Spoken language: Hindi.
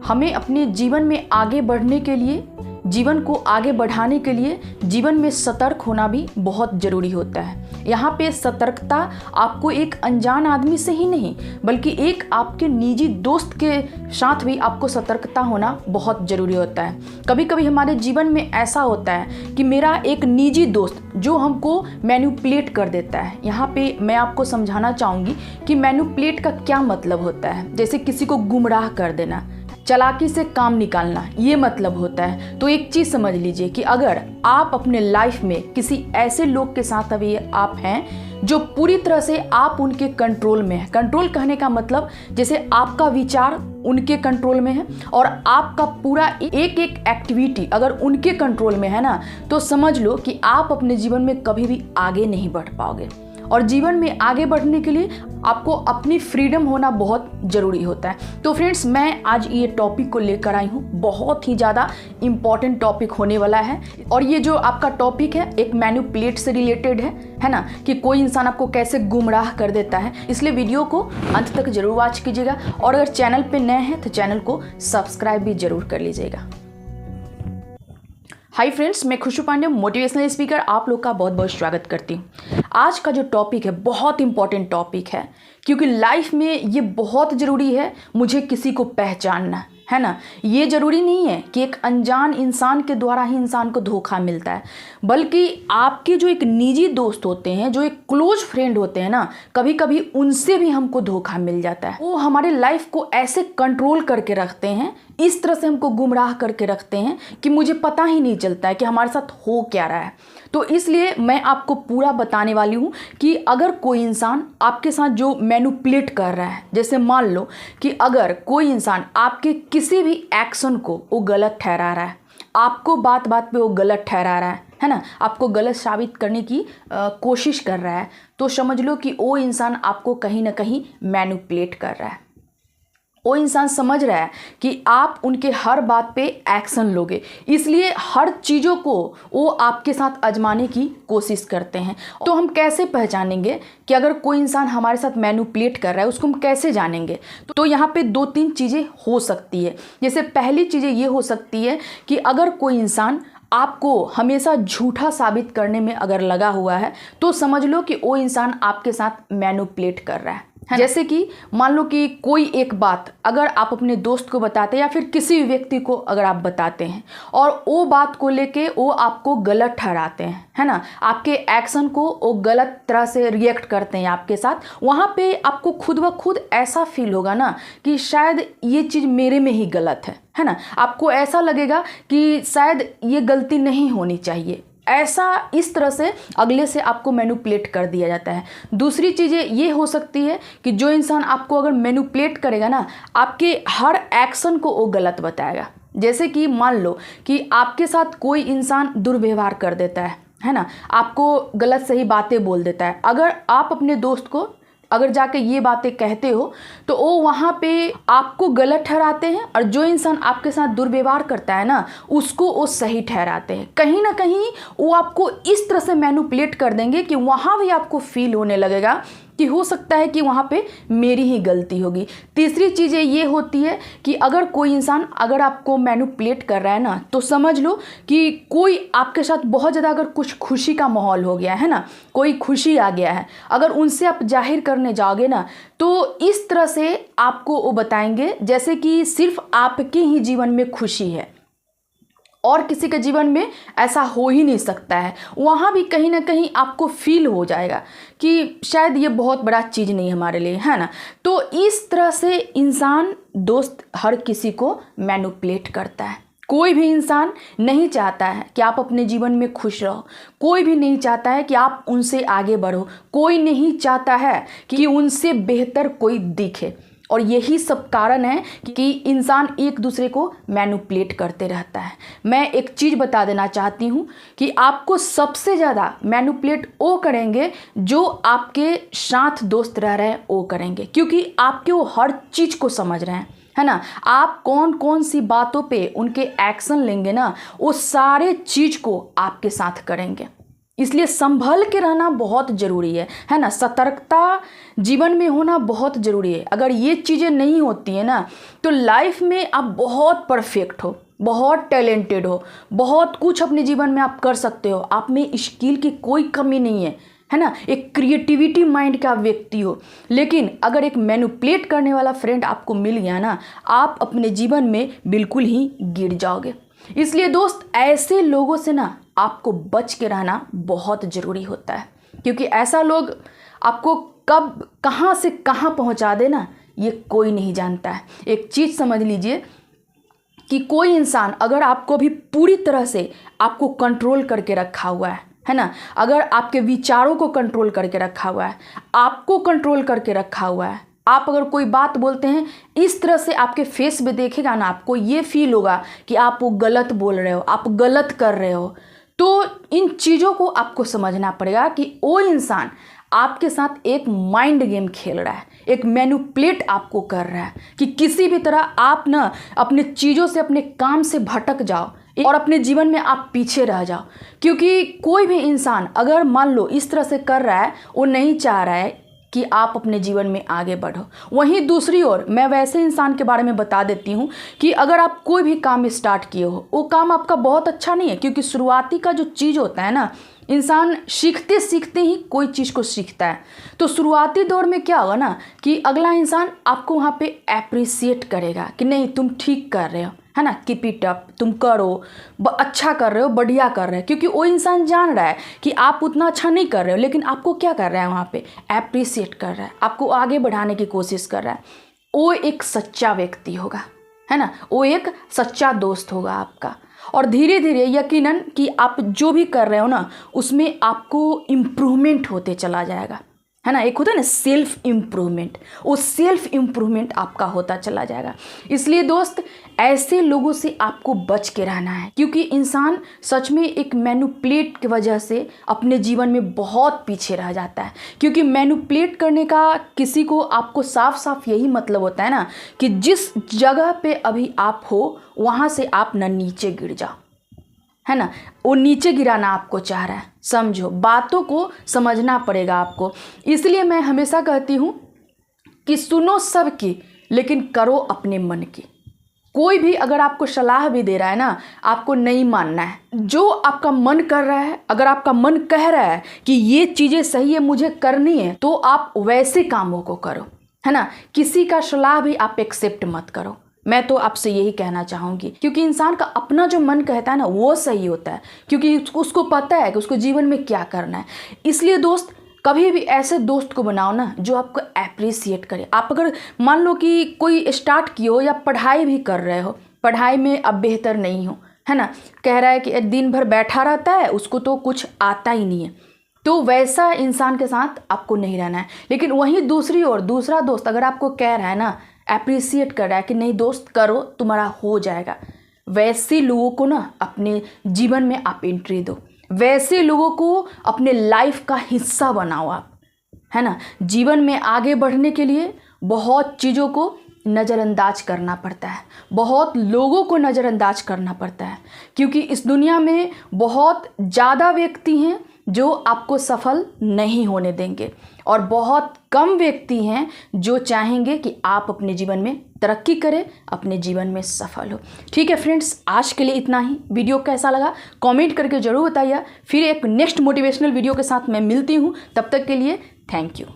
हमें अपने जीवन में आगे बढ़ने के लिए, जीवन को आगे बढ़ाने के लिए जीवन में सतर्क होना भी बहुत ज़रूरी होता है। यहाँ पे सतर्कता आपको एक अनजान आदमी से ही नहीं बल्कि एक आपके निजी दोस्त के साथ भी आपको सतर्कता होना बहुत ज़रूरी होता है। कभी कभी हमारे जीवन में ऐसा होता है कि मेरा एक निजी दोस्त जो हमको मैनिपुलेट कर देता है। यहाँ पे मैं आपको समझाना चाहूँगी कि मैनिपुलेट का क्या मतलब होता है। जैसे किसी को गुमराह कर देना, चालाकी से काम निकालना, ये मतलब होता है। तो एक चीज़ समझ लीजिए कि अगर आप अपने लाइफ में किसी ऐसे लोग के साथ अभी आप हैं जो पूरी तरह से आप उनके कंट्रोल में है। कंट्रोल कहने का मतलब जैसे आपका विचार उनके कंट्रोल में है और आपका पूरा एक एक एक्टिविटी अगर उनके कंट्रोल में है ना, तो समझ लो कि आप अपने जीवन में कभी भी आगे नहीं बढ़ पाओगे। और जीवन में आगे बढ़ने के लिए आपको अपनी फ्रीडम होना बहुत ज़रूरी होता है। तो फ्रेंड्स, मैं आज ये टॉपिक को लेकर आई हूँ। बहुत ही ज़्यादा इम्पॉर्टेंट टॉपिक होने वाला है और ये जो आपका टॉपिक है एक मैनिपुलेट से रिलेटेड है ना, कि कोई इंसान आपको कैसे गुमराह कर देता है। इसलिए वीडियो को अंत तक जरूर वॉच कीजिएगा और अगर चैनल पर नए हैं तो चैनल को सब्सक्राइब भी जरूर कर लीजिएगा। हाय फ्रेंड्स, मैं खुशबू पांडे, मोटिवेशनल स्पीकर, आप लोग का बहुत बहुत स्वागत करती हूँ। आज का जो टॉपिक है बहुत इंपॉर्टेंट टॉपिक है क्योंकि लाइफ में ये बहुत ज़रूरी है मुझे किसी को पहचानना, है ना। ये ज़रूरी नहीं है कि एक अनजान इंसान के द्वारा ही इंसान को धोखा मिलता है, बल्कि आपके जो एक निजी दोस्त होते हैं, जो एक क्लोज फ्रेंड होते हैं ना, कभी कभी उनसे भी हमको धोखा मिल जाता है। वो हमारे लाइफ को ऐसे कंट्रोल करके रखते हैं, इस तरह से हमको गुमराह करके रखते हैं कि मुझे पता ही नहीं चलता है कि हमारे साथ हो क्या रहा है। तो इसलिए मैं आपको पूरा बताने वाली हूँ कि अगर कोई इंसान आपके साथ जो मैनिपुलेट कर रहा है, जैसे मान लो कि अगर कोई इंसान आपके किसी भी एक्शन को वो गलत ठहरा रहा है, आपको बात बात पे वो गलत ठहरा रहा है ना, आपको गलत साबित करने की कोशिश कर रहा है, तो समझ लो कि वो इंसान आपको कहीं ना कहीं मैनिपुलेट कर रहा है। वो इंसान समझ रहा है कि आप उनके हर बात पे एक्शन लोगे, इसलिए हर चीज़ों को वो आपके साथ आजमाने की कोशिश करते हैं। तो हम कैसे पहचानेंगे कि अगर कोई इंसान हमारे साथ मैनिपुलेट कर रहा है, उसको हम कैसे जानेंगे? तो यहाँ पे 2-3 चीज़ें हो सकती है। जैसे पहली चीज़ें ये हो सकती है कि अगर कोई इंसान आपको हमेशा झूठा साबित करने में अगर लगा हुआ है, तो समझ लो कि वो इंसान आपके साथ मैनिपुलेट कर रहा है। जैसे कि मान लो कि कोई एक बात अगर आप अपने दोस्त को बताते हैं या फिर किसी भी व्यक्ति को अगर आप बताते हैं और वो बात को लेके वो आपको गलत ठहराते हैं, है ना, आपके एक्शन को वो गलत तरह से रिएक्ट करते हैं आपके साथ, वहाँ पे आपको खुद ब खुद ऐसा फील होगा ना कि शायद ये चीज़ मेरे में ही गलत है ना। आपको ऐसा लगेगा कि शायद ये गलती नहीं होनी चाहिए। ऐसा इस तरह से अगले से आपको मैनिपुलेट कर दिया जाता है। दूसरी चीज़ें ये हो सकती है कि जो इंसान आपको अगर मैनिपुलेट करेगा ना, आपके हर एक्शन को वो गलत बताएगा। जैसे कि मान लो कि आपके साथ कोई इंसान दुर्व्यवहार कर देता है ना, आपको गलत सही बातें बोल देता है। अगर आप अपने दोस्त को अगर जाके ये बातें कहते हो तो वो वहाँ पे आपको गलत ठहराते हैं और जो इंसान आपके साथ दुर्व्यवहार करता है ना, उसको वो सही ठहराते हैं। कहीं ना कहीं वो आपको इस तरह से मैनिपुलेट कर देंगे कि वहाँ भी आपको फील होने लगेगा कि हो सकता है कि वहाँ पे मेरी ही गलती होगी। तीसरी चीज़ें ये होती है कि अगर कोई इंसान अगर आपको मैनिपुलेट कर रहा है ना, तो समझ लो कि कोई आपके साथ बहुत ज़्यादा अगर कुछ खुशी का माहौल हो गया है ना, कोई खुशी आ गया है, अगर उनसे आप जाहिर करने जाओगे ना, तो इस तरह से आपको वो बताएंगे जैसे कि सिर्फ आपके ही जीवन में खुशी है और किसी के जीवन में ऐसा हो ही नहीं सकता है। वहाँ भी कहीं ना कहीं आपको फील हो जाएगा कि शायद ये बहुत बड़ा चीज़ नहीं हमारे लिए, है ना। तो इस तरह से इंसान दोस्त हर किसी को मैनिपुलेट करता है। कोई भी इंसान नहीं चाहता है कि आप अपने जीवन में खुश रहो, कोई भी नहीं चाहता है कि आप उनसे आगे बढ़ो, कोई नहीं चाहता है कि उनसे बेहतर कोई दिखे। और यही सब कारण है कि इंसान एक दूसरे को मैनिपुलेट करते रहता है। मैं एक चीज़ बता देना चाहती हूँ कि आपको सबसे ज़्यादा मैनिपुलेट वो करेंगे जो आपके साथ दोस्त रह रहे हैं, वो करेंगे, क्योंकि आपके वो हर चीज़ को समझ रहे हैं, है ना। आप कौन कौन सी बातों पे उनके एक्शन लेंगे ना, वो सारे चीज़ को आपके साथ करेंगे। इसलिए संभल के रहना बहुत ज़रूरी है ना। सतर्कता जीवन में होना बहुत ज़रूरी है। अगर ये चीज़ें नहीं होती है ना तो लाइफ में आप बहुत परफेक्ट हो, बहुत टैलेंटेड हो, बहुत कुछ अपने जीवन में आप कर सकते हो, आप में स्किल की कोई कमी नहीं है ना। एक क्रिएटिविटी माइंड का व्यक्ति हो, लेकिन अगर एक मैनिपुलेट करने वाला फ्रेंड आपको मिल गया ना, आप अपने जीवन में बिल्कुल ही गिर जाओगे। इसलिए दोस्त, ऐसे लोगों से ना आपको बच के रहना बहुत ज़रूरी होता है, क्योंकि ऐसा लोग आपको कब कहाँ से कहाँ पहुँचा दे ना, ये कोई नहीं जानता है। एक चीज़ समझ लीजिए कि कोई इंसान अगर आपको भी पूरी तरह से आपको कंट्रोल करके रखा हुआ है ना, अगर आपके विचारों को कंट्रोल करके रखा हुआ है, आपको कंट्रोल करके रखा हुआ है, आप अगर कोई बात बोलते हैं इस तरह से आपके फेस पे देखेगा ना, आपको ये फील होगा कि आप वो गलत बोल रहे हो, आप गलत कर रहे हो। तो इन चीज़ों को आपको समझना पड़ेगा कि वो इंसान आपके साथ एक माइंड गेम खेल रहा है, एक मैनिपुलेट आपको कर रहा है कि किसी भी तरह आप ना अपने चीज़ों से, अपने काम से भटक जाओ और अपने जीवन में आप पीछे रह जाओ। क्योंकि कोई भी इंसान अगर मान लो इस तरह से कर रहा है, वो नहीं चाह रहा है कि आप अपने जीवन में आगे बढ़ो। वहीं दूसरी ओर मैं वैसे इंसान के बारे में बता देती हूँ कि अगर आप कोई भी काम स्टार्ट किए हो, वो काम आपका बहुत अच्छा नहीं है, क्योंकि शुरुआती का जो चीज़ होता है ना, इंसान सीखते सीखते ही कोई चीज़ को सीखता है। तो शुरुआती दौर में क्या होगा ना कि अगला इंसान आपको वहाँ पे अप्रिसिएट करेगा कि नहीं तुम ठीक कर रहे हो, है ना, कीप इट अप, तुम करो, अच्छा कर रहे हो, बढ़िया कर रहे हो। क्योंकि वो इंसान जान रहा है कि आप उतना अच्छा नहीं कर रहे हो, लेकिन आपको क्या कर रहा है वहाँ पे, अप्रिसिएट कर रहा है, आपको आगे बढ़ाने की कोशिश कर रहा है। वो एक सच्चा व्यक्ति होगा, है ना, वो एक सच्चा दोस्त होगा आपका। और धीरे धीरे यकीनन कि आप जो भी कर रहे हो ना, उसमें आपको इम्प्रूवमेंट होते चला जाएगा, है ना। एक होता है ना सेल्फ इम्प्रूवमेंट, वो सेल्फ इम्प्रूवमेंट आपका होता चला जाएगा। इसलिए दोस्त, ऐसे लोगों से आपको बच के रहना है, क्योंकि इंसान सच में एक मैनिपुलेट की वजह से अपने जीवन में बहुत पीछे रह जाता है। क्योंकि मैनिपुलेट करने का किसी को आपको साफ साफ यही मतलब होता है ना कि जिस जगह पे अभी आप हो वहाँ से आप न नीचे गिर जाओ, है ना। वो नीचे गिराना आपको चाह रहा है। समझो, बातों को समझना पड़ेगा आपको। इसलिए मैं हमेशा कहती हूँ कि सुनो सबकी, लेकिन करो अपने मन की। कोई भी अगर आपको सलाह भी दे रहा है ना, आपको नहीं मानना है। जो आपका मन कर रहा है, अगर आपका मन कह रहा है कि ये चीज़ें सही है, मुझे करनी है, तो आप वैसे कामों को करो, है ना। किसी का सलाह भी आप एक्सेप्ट मत करो। मैं तो आपसे यही कहना चाहूँगी, क्योंकि इंसान का अपना जो मन कहता है ना, वो सही होता है, क्योंकि उसको पता है कि उसको जीवन में क्या करना है। इसलिए दोस्त, कभी भी ऐसे दोस्त को बनाओ ना जो आपको अप्रिसिएट करे। आप अगर मान लो कि कोई स्टार्ट किए हो या पढ़ाई भी कर रहे हो, पढ़ाई में अब बेहतर नहीं हो, है ना, कह रहा है कि दिन भर बैठा रहता है, उसको तो कुछ आता ही नहीं है, तो वैसा इंसान के साथ आपको नहीं रहना है। लेकिन वहीं दूसरी ओर दूसरा दोस्त अगर आपको कह रहा है ना, अप्रिसिएट कर रहा है कि नहीं दोस्त करो, तुम्हारा हो जाएगा, वैसे लोगों को ना अपने जीवन में आप एंट्री दो। वैसे लोगों को अपने लाइफ का हिस्सा बनाओ आप, है ना। जीवन में आगे बढ़ने के लिए बहुत चीज़ों को नज़रअंदाज करना पड़ता है, बहुत लोगों को नज़रअंदाज करना पड़ता है, क्योंकि इस दुनिया में बहुत ज़्यादा व्यक्ति हैं जो आपको सफल नहीं होने देंगे, और बहुत कम व्यक्ति हैं जो चाहेंगे कि आप अपने जीवन में तरक्की करें, अपने जीवन में सफल हो। ठीक है फ्रेंड्स, आज के लिए इतना ही। वीडियो कैसा लगा कमेंट करके ज़रूर बताइए। फिर एक नेक्स्ट मोटिवेशनल वीडियो के साथ मैं मिलती हूँ, तब तक के लिए थैंक यू।